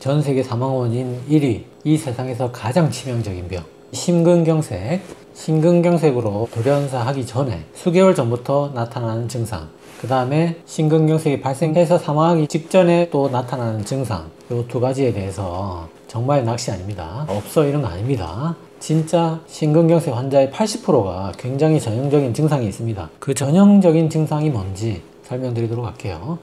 전 세계 사망 원인 1위, 이 세상에서 가장 치명적인 병, 심근경색. 심근경색으로 돌연사 하기 전에 수개월 전부터 나타나는 증상, 그 다음에 심근경색이 발생해서 사망하기 직전에 또 나타나는 증상, 이 두 가지에 대해서 정말 낚시 아닙니다. 없어 이런 거 아닙니다. 진짜 심근경색 환자의 80%가 굉장히 전형적인 증상이 있습니다. 그 전형적인 증상이 뭔지 설명드리도록 할게요.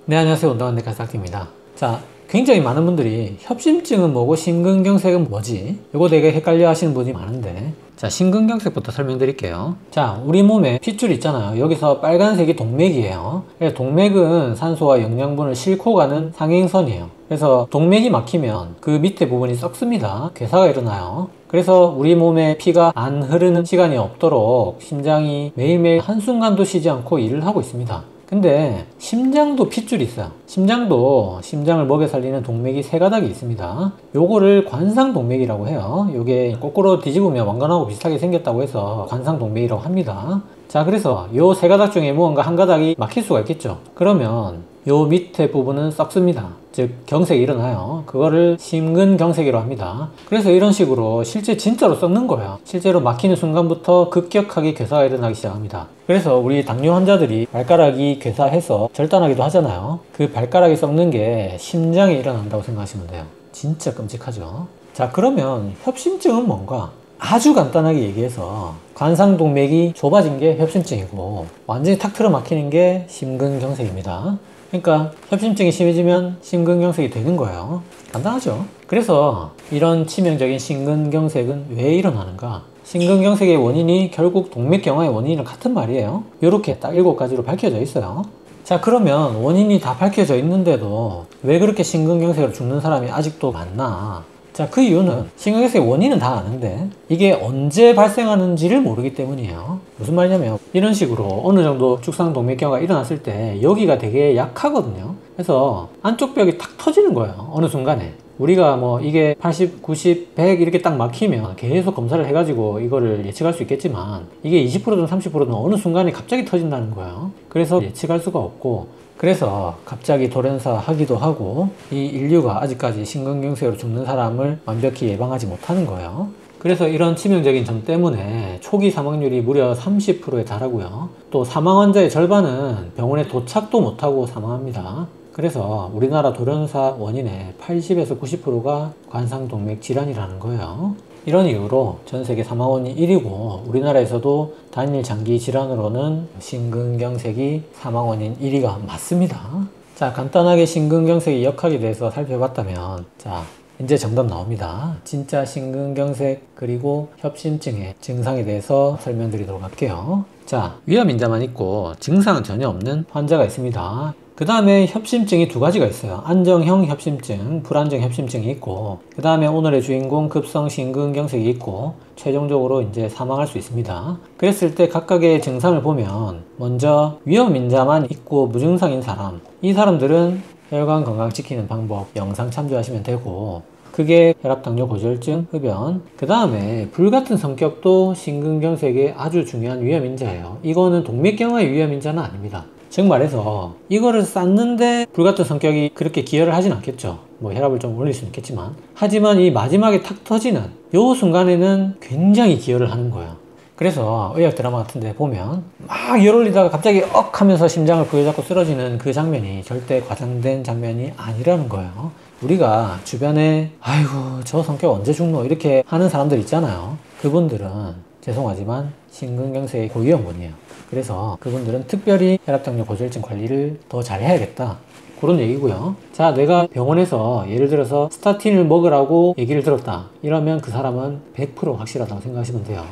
네, 안녕하세요. 운동한 내과 싹입니다. 자, 굉장히 많은 분들이 협심증은 뭐고 심근경색은 뭐지? 이거 되게 헷갈려 하시는 분이 많은데, 자, 심근경색부터 설명드릴게요. 자, 우리 몸에 핏줄 있잖아요. 여기서 빨간색이 동맥이에요. 그래서 동맥은 산소와 영양분을 싣고 가는 상행선이에요. 그래서 동맥이 막히면 그 밑에 부분이 썩습니다. 괴사가 일어나요. 그래서 우리 몸에 피가 안 흐르는 시간이 없도록 심장이 매일매일 한순간도 쉬지 않고 일을 하고 있습니다. 근데 심장도 핏줄이 있어요. 심장도 심장을 먹여 살리는 동맥이 세 가닥이 있습니다. 요거를 관상동맥이라고 해요. 요게 거꾸로 뒤집으면 왕관하고 비슷하게 생겼다고 해서 관상동맥이라고 합니다. 자, 그래서 요 세 가닥 중에 무언가 한 가닥이 막힐 수가 있겠죠. 그러면 요 밑에 부분은 썩습니다. 즉 경색이 일어나요. 그거를 심근경색이라고 합니다. 그래서 이런 식으로 실제 진짜로 썩는 거예요. 실제로 막히는 순간부터 급격하게 괴사가 일어나기 시작합니다. 그래서 우리 당뇨 환자들이 발가락이 괴사해서 절단하기도 하잖아요. 그 발가락이 썩는 게 심장에 일어난다고 생각하시면 돼요. 진짜 끔찍하죠. 자, 그러면 협심증은 뭔가? 아주 간단하게 얘기해서 관상동맥이 좁아진 게 협심증이고 완전히 탁 틀어 막히는 게 심근경색입니다. 그러니까 협심증이 심해지면 심근경색이 되는 거예요. 간단하죠. 그래서 이런 치명적인 심근경색은 왜 일어나는가? 심근경색의 원인이 결국 동맥경화의 원인이랑 같은 말이에요. 이렇게 딱 7가지로 밝혀져 있어요. 자, 그러면 원인이 다 밝혀져 있는데도 왜 그렇게 심근경색으로 죽는 사람이 아직도 많나? 자, 그 이유는 심근경색의 원인은 다 아는데 이게 언제 발생하는지를 모르기 때문이에요. 무슨 말이냐면 이런 식으로 어느 정도 죽상동맥경화가 일어났을 때 여기가 되게 약하거든요. 그래서 안쪽 벽이 탁 터지는 거예요. 어느 순간에. 우리가 뭐 이게 80, 90, 100 이렇게 딱 막히면 계속 검사를 해가지고 이거를 예측할 수 있겠지만 이게 20%든 30%든 어느 순간에 갑자기 터진다는 거예요. 그래서 예측할 수가 없고 그래서 갑자기 돌연사 하기도 하고 이 인류가 아직까지 심근경색으로 죽는 사람을 완벽히 예방하지 못하는 거예요. 그래서 이런 치명적인 점 때문에 초기 사망률이 무려 30%에 달하고요. 또 사망 환자의 절반은 병원에 도착도 못하고 사망합니다. 그래서 우리나라 돌연사 원인의 80에서 90%가 관상동맥 질환이라는 거예요. 이런 이유로 전 세계 사망 원인 1위고 우리나라에서도 단일 장기 질환으로는 심근경색이 사망 원인 1위가 맞습니다. 자, 간단하게 심근경색의 역학에 대해서 살펴봤다면, 자, 이제 정답 나옵니다. 진짜 심근경색 그리고 협심증의 증상에 대해서 설명드리도록 할게요. 자, 위험인자만 있고 증상은 전혀 없는 환자가 있습니다. 그 다음에 협심증이 두 가지가 있어요. 안정형 협심증, 불안정 협심증이 있고, 그 다음에 오늘의 주인공 급성 심근경색이 있고, 최종적으로 이제 사망할 수 있습니다. 그랬을 때 각각의 증상을 보면, 먼저 위험인자만 있고 무증상인 사람, 이 사람들은 혈관 건강 지키는 방법 영상 참조하시면 되고, 그게 혈압, 당뇨, 고지혈증, 흡연. 그 다음에 불같은 성격도 심근경색의 아주 중요한 위험인자예요. 이거는 동맥경화의 위험인자는 아닙니다. 즉 말해서 이거를 쌌는데 불같은 성격이 그렇게 기여를 하진 않겠죠. 뭐 혈압을 좀 올릴 수는 있겠지만, 하지만 이 마지막에 탁 터지는 요 순간에는 굉장히 기여를 하는 거예요. 그래서 의학 드라마 같은 데 보면 막 열 올리다가 갑자기 억 하면서 심장을 부여잡고 쓰러지는 그 장면이 절대 과장된 장면이 아니라는 거예요. 우리가 주변에 아이고 저 성격 언제 죽노 이렇게 하는 사람들 있잖아요. 그분들은 죄송하지만 심근경색의 고위험군이에요. 그래서 그분들은 특별히 혈압, 당뇨, 고지혈증 관리를 더 잘 해야겠다, 그런 얘기고요. 자, 내가 병원에서 예를 들어서 스타틴을 먹으라고 얘기를 들었다, 이러면 그 사람은 100% 확실하다고 생각하시면 돼요.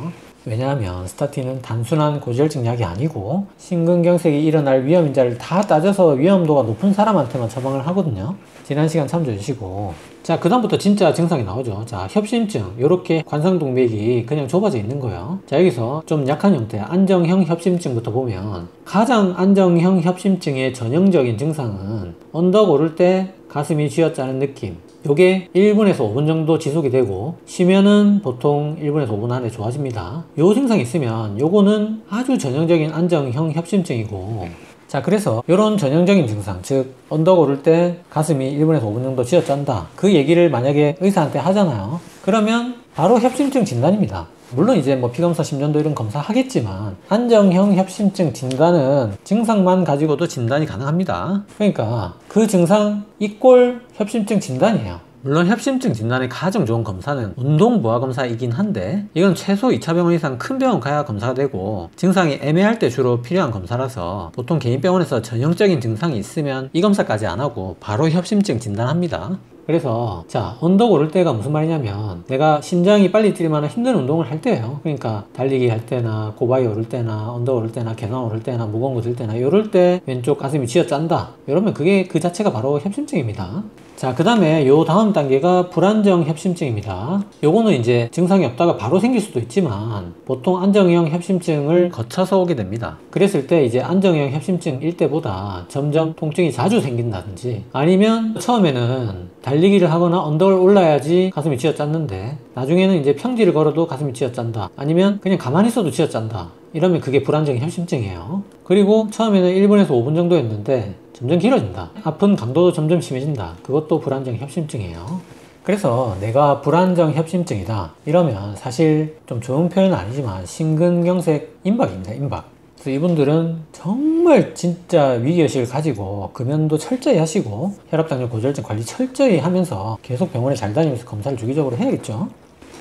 왜냐하면 스타틴은 단순한 고지혈증 약이 아니고 심근경색이 일어날 위험인자를 다 따져서 위험도가 높은 사람한테만 처방을 하거든요. 지난 시간 참조해 주시고, 자, 그 다음부터 진짜 증상이 나오죠. 자, 협심증, 요렇게 관상동맥이 그냥 좁아져 있는 거예요. 자, 여기서 좀 약한 형태 안정형 협심증부터 보면, 가장 안정형 협심증의 전형적인 증상은 언덕 오를 때 가슴이 쥐어짜는 느낌, 요게 1분에서 5분 정도 지속이 되고 쉬면은 보통 1분에서 5분 안에 좋아집니다. 요 증상이 있으면 요거는 아주 전형적인 안정형 협심증이고, 자, 그래서 이런 전형적인 증상, 즉 언더가 오를 때 가슴이 1분에서 5분 정도 쥐어짠다, 그 얘기를 만약에 의사한테 하잖아요. 그러면 바로 협심증 진단입니다. 물론 이제 뭐 피검사, 심전도 이런 검사 하겠지만 안정형 협심증 진단은 증상만 가지고도 진단이 가능합니다. 그러니까 그 증상 이꼴 협심증 진단이에요. 물론 협심증 진단의 가장 좋은 검사는 운동부하 검사이긴 한데 이건 최소 2차 병원 이상 큰 병원 가야 검사가 되고 증상이 애매할 때 주로 필요한 검사라서 보통 개인 병원에서 전형적인 증상이 있으면 이 검사까지 안 하고 바로 협심증 진단합니다. 그래서 자, 언덕 오를 때가 무슨 말이냐면 내가 심장이 빨리 뛸 만한 힘든 운동을 할 때예요. 그러니까 달리기 할 때나 고바위 오를 때나 언덕 오를 때나 계단 오를 때나 무거운 거 들 때나 이럴 때 왼쪽 가슴이 쥐어짠다, 이러면 그게 그 자체가 바로 협심증입니다. 자, 그 다음에 요 다음 단계가 불안정 협심증입니다. 요거는 이제 증상이 없다가 바로 생길 수도 있지만 보통 안정형 협심증을 거쳐서 오게 됩니다. 그랬을 때 이제 안정형 협심증일 때보다 점점 통증이 자주 생긴다든지 아니면 처음에는 달리기를 하거나 언덕을 올라야지 가슴이 쥐어짰는데 나중에는 이제 평지를 걸어도 가슴이 쥐어짠다, 아니면 그냥 가만히 있어도 쥐어짠다, 이러면 그게 불안정 협심증이에요. 그리고 처음에는 1분에서 5분 정도였는데 점점 길어진다, 아픈 강도도 점점 심해진다, 그것도 불안정 협심증이에요. 그래서 내가 불안정 협심증이다 이러면 사실 좀 좋은 표현은 아니지만 심근경색 임박입니다. 임박. 그래서 이분들은 정말 진짜 위기의식을 가지고 금연도 철저히 하시고 혈압당뇨 고지혈증 관리 철저히 하면서 계속 병원에 잘 다니면서 검사를 주기적으로 해야겠죠.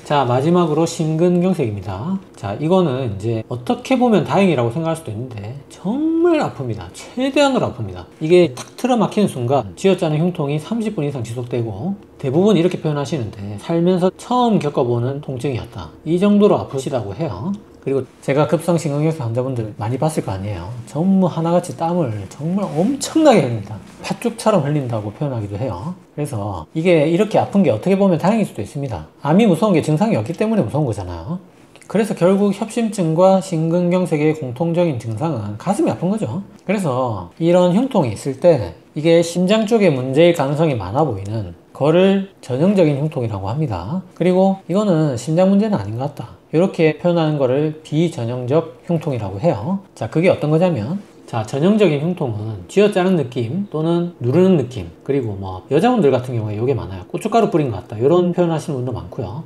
자, 마지막으로 심근경색입니다. 자, 이거는 이제 어떻게 보면 다행이라고 생각할 수도 있는데 정말 아픕니다. 최대한으로 아픕니다. 이게 탁 틀어막히는 순간 쥐어짜는 흉통이 30분 이상 지속되고 대부분 이렇게 표현하시는데 살면서 처음 겪어보는 통증이었다, 이 정도로 아프시다고 해요. 그리고 제가 급성 심근경색 환자분들 많이 봤을 거 아니에요. 전부 하나같이 땀을 정말 엄청나게 흘립니다. 팥죽처럼 흘린다고 표현하기도 해요. 그래서 이게 이렇게 아픈 게 어떻게 보면 다행일 수도 있습니다. 암이 무서운 게 증상이 없기 때문에 무서운 거잖아요. 그래서 결국 협심증과 심근경색의 공통적인 증상은 가슴이 아픈 거죠. 그래서 이런 흉통이 있을 때 이게 심장 쪽에 문제일 가능성이 많아 보이는 거를 전형적인 흉통이라고 합니다. 그리고 이거는 심장 문제는 아닌 것 같다, 이렇게 표현하는 거를 비전형적 흉통이라고 해요. 자, 그게 어떤 거냐면, 자, 전형적인 흉통은 쥐어짜는 느낌 또는 누르는 느낌, 그리고 뭐 여자분들 같은 경우에 이게 많아요. 고춧가루 뿌린 것 같다, 이런 표현 하시는 분도 많고요.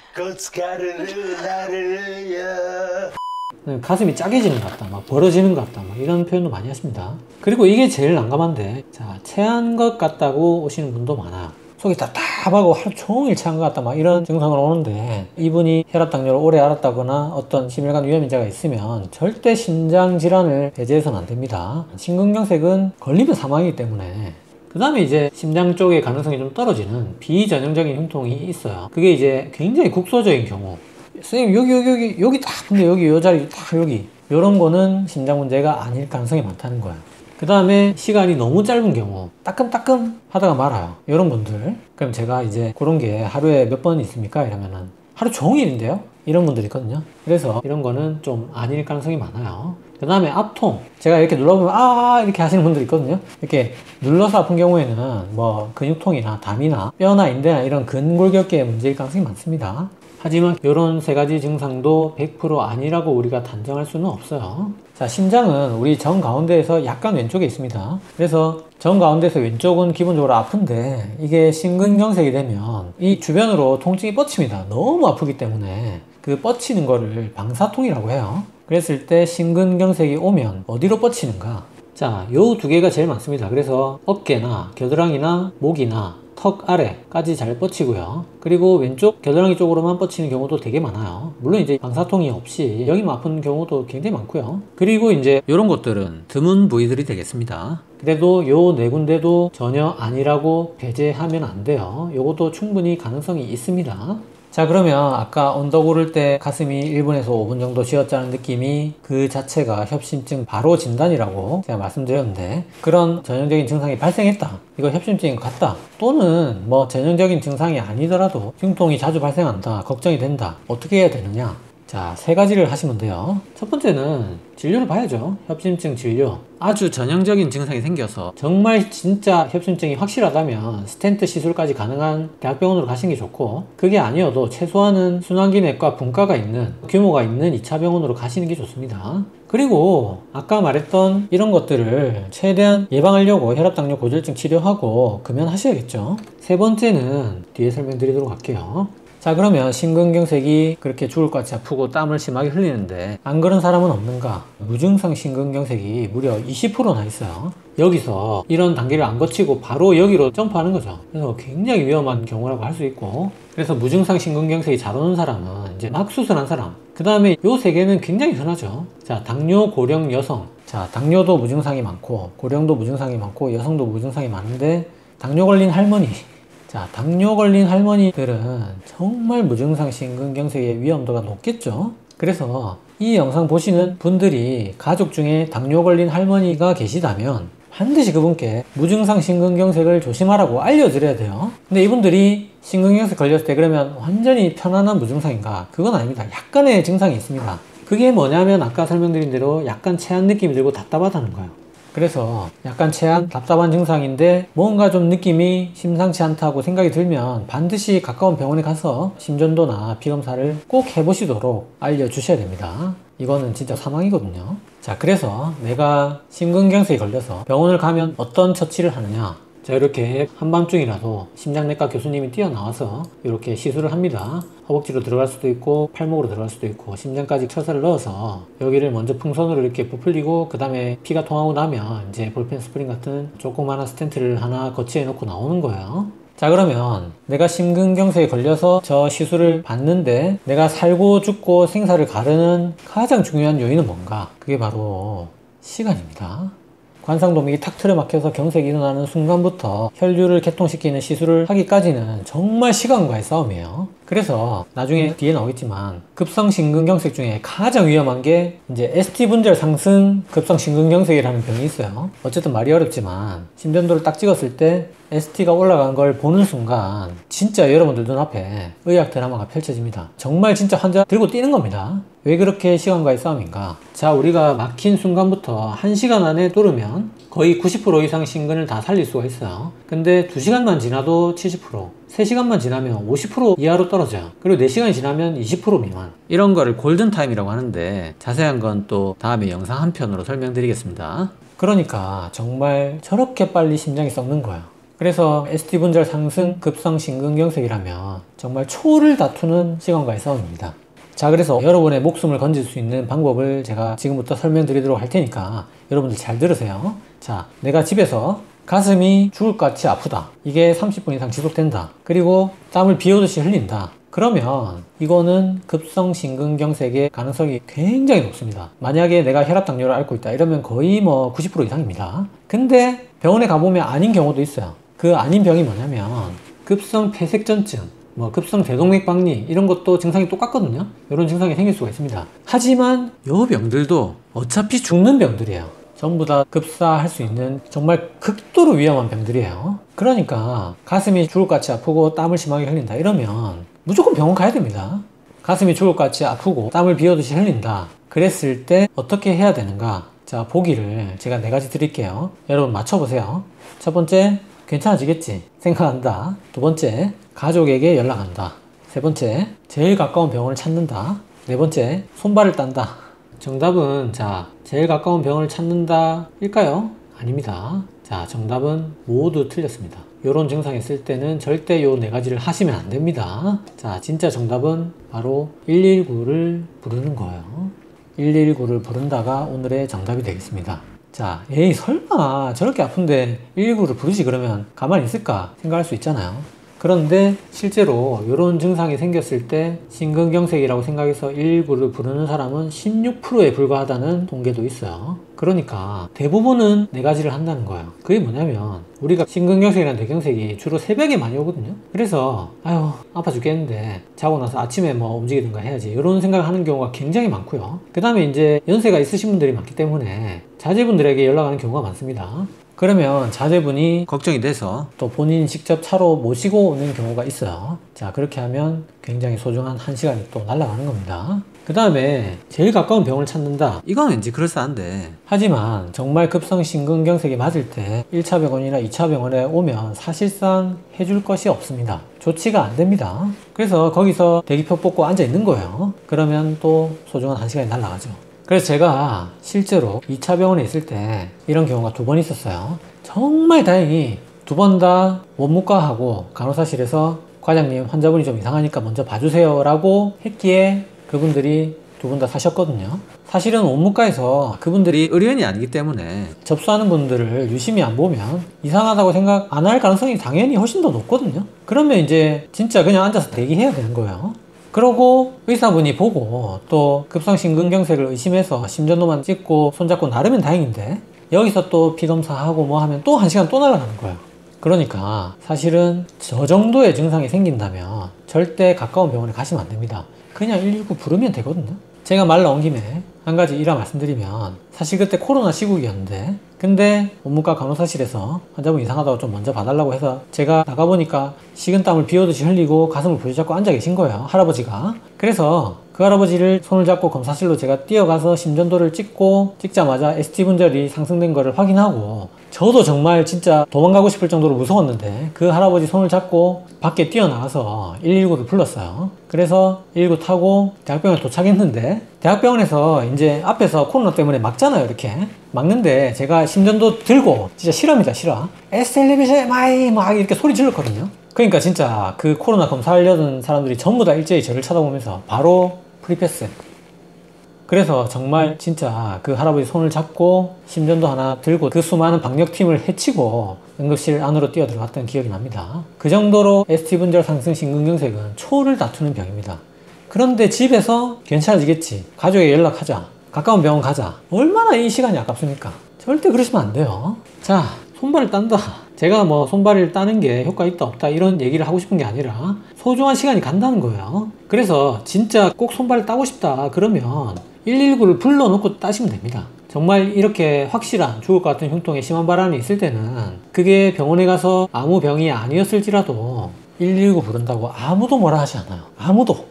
가슴이 짜게지는 것 같다, 막 벌어지는 것 같다, 막 이런 표현도 많이 하십니다. 그리고 이게 제일 난감한데, 자, 체한 것 같다고 오시는 분도 많아요. 속이 답답하고 하루 종일 체한 것 같다, 막 이런 증상으로 오는데 이분이 혈압당뇨를 오래 앓았다거나 어떤 심혈관 위험인자가 있으면 절대 심장질환을 배제해서는 안 됩니다. 심근경색은 걸리면 사망이기 때문에. 그 다음에 이제 심장 쪽의 가능성이 좀 떨어지는 비전형적인 흉통이 있어요. 그게 이제 굉장히 국소적인 경우, 선생님 여기 딱, 근데 여기 요 자리 딱 여기, 요런 거는 심장 문제가 아닐 가능성이 많다는 거예요. 그 다음에 시간이 너무 짧은 경우, 따끔따끔 하다가 말아요, 이런 분들. 그럼 제가 이제 그런 게 하루에 몇 번 있습니까? 이러면은 하루 종일인데요? 이런 분들이 있거든요. 그래서 이런 거는 좀 아닐 가능성이 많아요. 그 다음에 압통, 제가 이렇게 눌러보면 이렇게 하시는 분들이 있거든요. 이렇게 눌러서 아픈 경우에는 뭐 근육통이나 담이나 뼈나 인대나 이런 근골격계의 문제일 가능성이 많습니다. 하지만 이런 세 가지 증상도 100% 아니라고 우리가 단정할 수는 없어요. 자, 심장은 우리 정 가운데에서 약간 왼쪽에 있습니다. 그래서 정 가운데에서 왼쪽은 기본적으로 아픈데 이게 심근경색이 되면 이 주변으로 통증이 뻗칩니다. 너무 아프기 때문에 그 뻗치는 거를 방사통이라고 해요. 그랬을 때 심근경색이 오면 어디로 뻗치는가? 자, 요 두 개가 제일 많습니다. 그래서 어깨나 겨드랑이나 목이나 턱 아래까지 잘 뻗치고요. 그리고 왼쪽 겨드랑이 쪽으로만 뻗치는 경우도 되게 많아요. 물론 이제 방사통이 없이 여기만 아픈 경우도 굉장히 많고요. 그리고 이제 이런 것들은 드문 부위들이 되겠습니다. 그래도 요 네 군데도 전혀 아니라고 배제하면 안 돼요. 요것도 충분히 가능성이 있습니다. 자, 그러면 아까 언덕 오를 때 가슴이 1분에서 5분 정도 쥐어짜는 느낌이 그 자체가 협심증 바로 진단이라고 제가 말씀드렸는데, 그런 전형적인 증상이 발생했다, 이거 협심증인 것 같다, 또는 뭐 전형적인 증상이 아니더라도 흉통이 자주 발생한다, 걱정이 된다, 어떻게 해야 되느냐? 자, 세 가지를 하시면 돼요. 첫 번째는 진료를 봐야죠. 협심증 진료. 아주 전형적인 증상이 생겨서 정말 진짜 협심증이 확실하다면 스텐트 시술까지 가능한 대학병원으로 가시는 게 좋고, 그게 아니어도 최소한은 순환기내과 분과가 있는 규모가 있는 2차 병원으로 가시는 게 좋습니다. 그리고 아까 말했던 이런 것들을 최대한 예방하려고 혈압당뇨 고지혈증 치료하고 금연하셔야겠죠. 세 번째는 뒤에 설명드리도록 할게요. 자, 그러면 심근경색이 그렇게 죽을 것 같이 아프고 땀을 심하게 흘리는데 안 그런 사람은 없는가? 무증상 심근경색이 무려 20%나 있어요. 여기서 이런 단계를 안 거치고 바로 여기로 점프하는 거죠. 그래서 굉장히 위험한 경우라고 할 수 있고, 그래서 무증상 심근경색이 잘 오는 사람은 이제 막 수술한 사람, 그 다음에 요 세 개는 굉장히 흔하죠. 자, 당뇨, 고령, 여성. 자, 당뇨도 무증상이 많고 고령도 무증상이 많고 여성도 무증상이 많은데, 당뇨 걸린 할머니, 자, 당뇨 걸린 할머니들은 정말 무증상 심근경색의 위험도가 높겠죠. 그래서 이 영상 보시는 분들이 가족 중에 당뇨 걸린 할머니가 계시다면 반드시 그분께 무증상 심근경색을 조심하라고 알려드려야 돼요. 근데 이분들이 심근경색 걸렸을 때 그러면 완전히 편안한 무증상인가? 그건 아닙니다. 약간의 증상이 있습니다. 그게 뭐냐면 아까 설명드린 대로 약간 체한 느낌이 들고 답답하다는 거예요. 그래서 약간 체한 답답한 증상인데 뭔가 좀 느낌이 심상치 않다고 생각이 들면 반드시 가까운 병원에 가서 심전도나 피검사를 꼭 해보시도록 알려주셔야 됩니다. 이거는 진짜 사망이거든요. 자, 그래서 내가 심근경색이 걸려서 병원을 가면 어떤 처치를 하느냐. 자, 이렇게 한밤중이라도 심장내과 교수님이 뛰어나와서 이렇게 시술을 합니다. 허벅지로 들어갈 수도 있고 팔목으로 들어갈 수도 있고 심장까지 철사를 넣어서 여기를 먼저 풍선으로 이렇게 부풀리고, 그 다음에 피가 통하고 나면 이제 볼펜 스프링 같은 조그마한 스텐트를 하나 거치해 놓고 나오는 거예요. 자, 그러면 내가 심근경색에 걸려서 저 시술을 받는데 내가 살고 죽고 생사를 가르는 가장 중요한 요인은 뭔가? 그게 바로 시간입니다. 관상도맥이 탁 틀어막혀서 경색이 일어나는 순간부터 혈류를 개통시키는 시술을 하기까지는 정말 시간과의 싸움이에요. 그래서 나중에 뒤에 나오겠지만 급성 심근경색 중에 가장 위험한 게 이제 ST 분절 상승 급성 심근경색이라는 병이 있어요. 어쨌든 말이 어렵지만 심전도를 딱 찍었을 때 ST가 올라간 걸 보는 순간 진짜 여러분들 눈앞에 의학 드라마가 펼쳐집니다. 정말 진짜 환자 들고 뛰는 겁니다. 왜 그렇게 시간과의 싸움인가? 자, 우리가 막힌 순간부터 1시간 안에 뚫으면 거의 90% 이상 심근을 다 살릴 수가 있어요. 근데 2시간만 지나도 70%, 3시간만 지나면 50% 이하로 떨어져요. 그리고 4시간이 지나면 20% 미만. 이런 거를 골든타임이라고 하는데 자세한 건 또 다음에 영상 한 편으로 설명드리겠습니다. 그러니까 정말 저렇게 빨리 심장이 썩는 거예요. 그래서 ST 분절 상승 급성 심근경색이라면 정말 초를 다투는 시간과의 싸움입니다. 자, 그래서 여러분의 목숨을 건질 수 있는 방법을 제가 지금부터 설명드리도록 할 테니까 여러분들 잘 들으세요. 자, 내가 집에서 가슴이 죽을 것 같이 아프다. 이게 30분 이상 지속된다. 그리고 땀을 비 오듯이 흘린다. 그러면 이거는 급성 심근경색의 가능성이 굉장히 높습니다. 만약에 내가 혈압당뇨를 앓고 있다 이러면 거의 90% 이상입니다. 근데 병원에 가보면 아닌 경우도 있어요. 그 아닌 병이 뭐냐면 급성 폐색전증, 급성 대동맥박리 이런 것도 증상이 똑같거든요. 이런 증상이 생길 수가 있습니다. 하지만 이 병들도 어차피 죽는 병들이에요. 전부 다 급사할 수 있는 정말 극도로 위험한 병들이에요. 그러니까 가슴이 죽을 것 같이 아프고 땀을 심하게 흘린다 이러면 무조건 병원 가야 됩니다. 가슴이 죽을 것 같이 아프고 땀을 비오듯이 흘린다. 그랬을 때 어떻게 해야 되는가? 자, 보기를 제가 4가지 드릴게요. 여러분 맞춰보세요. 첫 번째, 괜찮아지겠지 생각한다. 두 번째, 가족에게 연락한다. 세 번째, 제일 가까운 병원을 찾는다. 네 번째, 손발을 딴다. 정답은 제일 가까운 병원을 찾는다 일까요? 아닙니다. 자, 정답은 모두 틀렸습니다. 이런 증상이 있을 때는 절대 요 4가지를 하시면 안 됩니다. 자, 진짜 정답은 바로 119를 부르는 거예요. 119를 부른다가 오늘의 정답이 되겠습니다. 자, 에이 설마 저렇게 아픈데 119를 부르지 그러면 가만히 있을까 생각할 수 있잖아요. 그런데 실제로 이런 증상이 생겼을 때 심근경색이라고 생각해서 119를 부르는 사람은 16%에 불과하다는 통계도 있어요. 그러니까 대부분은 4가지를 한다는 거예요. 그게 뭐냐면 우리가 심근경색이나 뇌경색이 주로 새벽에 많이 오거든요. 그래서 아유 아파 죽겠는데 자고 나서 아침에 움직이든가 해야지 이런 생각을 하는 경우가 굉장히 많고요. 그 다음에 이제 연세가 있으신 분들이 많기 때문에 자제분들에게 연락하는 경우가 많습니다. 그러면 자제분이 걱정이 돼서 또 본인이 직접 차로 모시고 오는 경우가 있어요. 자, 그렇게 하면 굉장히 소중한 1시간이 또 날아가는 겁니다. 그 다음에 제일 가까운 병원을 찾는다. 이건 왠지 그럴싸한데, 하지만 정말 급성 심근경색이 맞을 때 1차 병원이나 2차 병원에 오면 사실상 해줄 것이 없습니다. 조치가 안 됩니다. 그래서 거기서 대기표 뽑고 앉아 있는 거예요. 그러면 또 소중한 1시간이 날아가죠. 그래서 제가 실제로 2차 병원에 있을 때 이런 경우가 2번 있었어요. 정말 다행히 2번 다 원무과하고 간호사실에서 과장님 환자분이 좀 이상하니까 먼저 봐주세요 라고 했기에 그분들이 2분 다 사셨거든요. 사실은 원무과에서 그분들이 의료인이 아니기 때문에 접수하는 분들을 유심히 안 보면 이상하다고 생각 안 할 가능성이 당연히 훨씬 더 높거든요. 그러면 이제 진짜 그냥 앉아서 대기해야 되는 거예요. 그러고 의사분이 보고 또 급성 심근경색을 의심해서 심전도만 찍고 손잡고 나르면 다행인데, 여기서 또 피검사하고 뭐 하면 또 1시간 또 날아가는 거예요. 그러니까 사실은 저 정도의 증상이 생긴다면 절대 가까운 병원에 가시면 안 됩니다. 그냥 119 부르면 되거든요. 제가 말 나온 김에 한 가지 일화 말씀드리면, 사실 그때 코로나 시국이었는데, 근데 원무과 간호사실에서 환자분 이상하다고 좀 먼저 봐달라고 해서 제가 나가보니까 식은땀을 비 오듯이 흘리고 가슴을 부여잡고 앉아 계신 거예요, 할아버지가. 그래서 그 할아버지를 손을 잡고 검사실로 제가 뛰어가서 심전도를 찍자마자 ST 분절이 상승된 거를 확인하고, 저도 정말 진짜 도망가고 싶을 정도로 무서웠는데 그 할아버지 손을 잡고 밖에 뛰어나가서 119를 불렀어요. 그래서 119 타고 대학병원에 도착했는데, 대학병원에서 이제 앞에서 코로나 때문에 막잖아요. 이렇게 막는데 제가 심전도 들고 진짜 실화입니다, 실화. 에스텔레비세 마이 막 이렇게 소리 질렀거든요. 그러니까 진짜 그 코로나 검사하려던 사람들이 전부 다 일제히 저를 쳐다보면서 바로 프리패스. 그래서 정말 진짜 그 할아버지 손을 잡고 심전도 하나 들고 그 수많은 방역팀을 해치고 응급실 안으로 뛰어 들어갔던 기억이 납니다. 그 정도로 ST 분절 상승 심근경색은 초를 다투는 병입니다. 그런데 집에서 괜찮아지겠지, 가족에게 연락하자, 가까운 병원 가자, 얼마나 이 시간이 아깝습니까? 절대 그러시면 안 돼요. 자, 손발을 딴다. 제가 뭐 손발을 따는 게 효과 있다 없다 이런 얘기를 하고 싶은 게 아니라 소중한 시간이 간다는 거예요. 그래서 진짜 꼭 손발을 따고 싶다 그러면 119를 불러놓고 따시면 됩니다. 정말 이렇게 확실한 죽을 것 같은 흉통에 심한 바람이 있을 때는 그게 병원에 가서 아무 병이 아니었을지라도 119 부른다고 아무도 뭐라 하지 않아요. 아무도.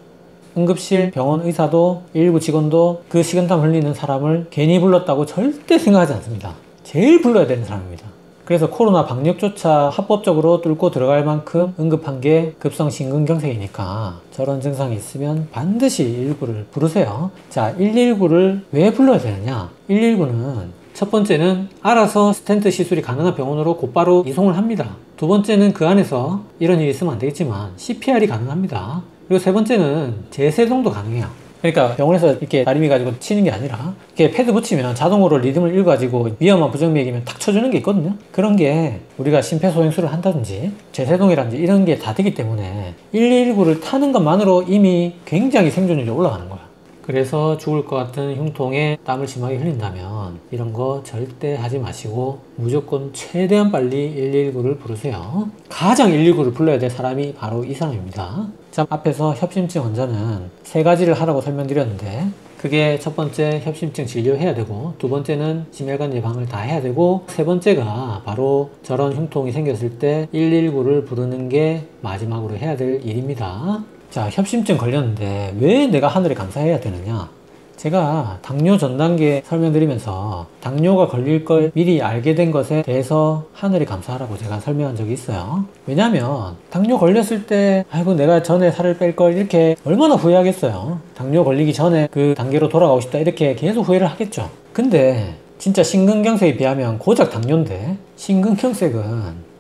응급실 병원 의사도 119 직원도 그 식은땀 흘리는 사람을 괜히 불렀다고 절대 생각하지 않습니다. 제일 불러야 되는 사람입니다. 그래서 코로나 방역조차 합법적으로 뚫고 들어갈 만큼 응급한 게 급성 심근경색이니까 저런 증상이 있으면 반드시 119를 부르세요. 자, 119를 왜 불러야 되느냐? 119는 첫 번째는 알아서 스텐트 시술이 가능한 병원으로 곧바로 이송을 합니다. 두 번째는 그 안에서 이런 일이 있으면 안 되겠지만 CPR이 가능합니다. 그리고 세 번째는 재세동도 가능해요. 그러니까 병원에서 이렇게 다리미 가지고 치는 게 아니라 이렇게 패드 붙이면 자동으로 리듬을 읽어가지고 위험한 부정맥이면 탁 쳐주는 게 있거든요. 그런 게 우리가 심폐소생술을 한다든지 재세동이라든지 이런 게 다 되기 때문에 119를 타는 것만으로 이미 굉장히 생존율이 올라가는 거야. 그래서 죽을 것 같은 흉통에 땀을 심하게 흘린다면 이런 거 절대 하지 마시고 무조건 최대한 빨리 119를 부르세요. 가장 119를 불러야 될 사람이 바로 이 사람입니다. 자, 앞에서 협심증 환자는 3가지를 하라고 설명드렸는데, 그게 첫 번째 협심증 진료해야 되고, 두 번째는 심혈관 예방을 다 해야 되고, 세 번째가 바로 저런 흉통이 생겼을 때 119를 부르는 게 마지막으로 해야 될 일입니다. 자, 협심증 걸렸는데 왜 내가 하늘에 감사해야 되느냐? 제가 당뇨 전 단계 설명드리면서 당뇨가 걸릴 걸 미리 알게 된 것에 대해서 하늘에 감사하라고 제가 설명한 적이 있어요. 왜냐면 당뇨 걸렸을 때 아이고 내가 전에 살을 뺄 걸 이렇게 얼마나 후회하겠어요. 당뇨 걸리기 전에 그 단계로 돌아가고 싶다 이렇게 계속 후회를 하겠죠. 근데 진짜 심근경색에 비하면 고작 당뇨인데 심근경색은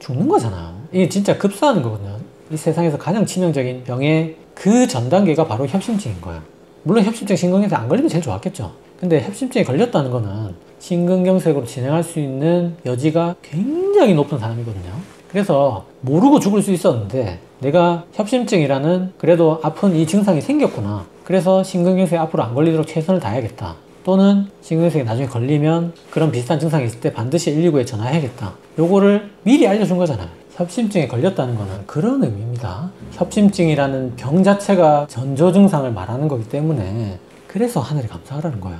죽는 거잖아요. 이게 진짜 급사하는 거거든요. 이 세상에서 가장 치명적인 병의 그 전 단계가 바로 협심증인 거예요. 물론 협심증, 심근경색 안 걸리면 제일 좋았겠죠. 근데 협심증에 걸렸다는 거는 심근경색으로 진행할 수 있는 여지가 굉장히 높은 사람이거든요. 그래서 모르고 죽을 수 있었는데 내가 협심증이라는 그래도 아픈 이 증상이 생겼구나. 그래서 심근경색에 앞으로 안 걸리도록 최선을 다해야겠다. 또는 심근경색에 나중에 걸리면 그런 비슷한 증상이 있을 때 반드시 119에 전화해야겠다. 요거를 미리 알려준 거잖아요. 협심증에 걸렸다는 거는 그런 의미입니다. 협심증이라는 병 자체가 전조 증상을 말하는 거기 때문에 그래서 하늘에 감사하라는 거예요.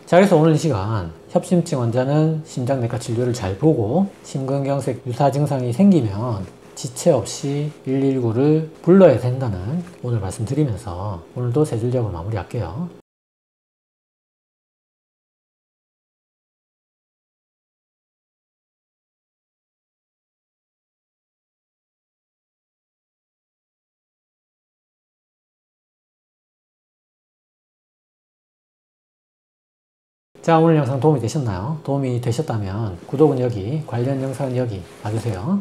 자, 그래서 오늘 이 시간 협심증 환자는 심장내과 진료를 잘 보고 심근경색 유사 증상이 생기면 지체 없이 119를 불러야 된다는 오늘 말씀드리면서 오늘도 세 줄 작업을 마무리할게요. 자, 오늘 영상 도움이 되셨나요? 도움이 되셨다면 구독은 여기, 관련 영상은 여기 봐주세요.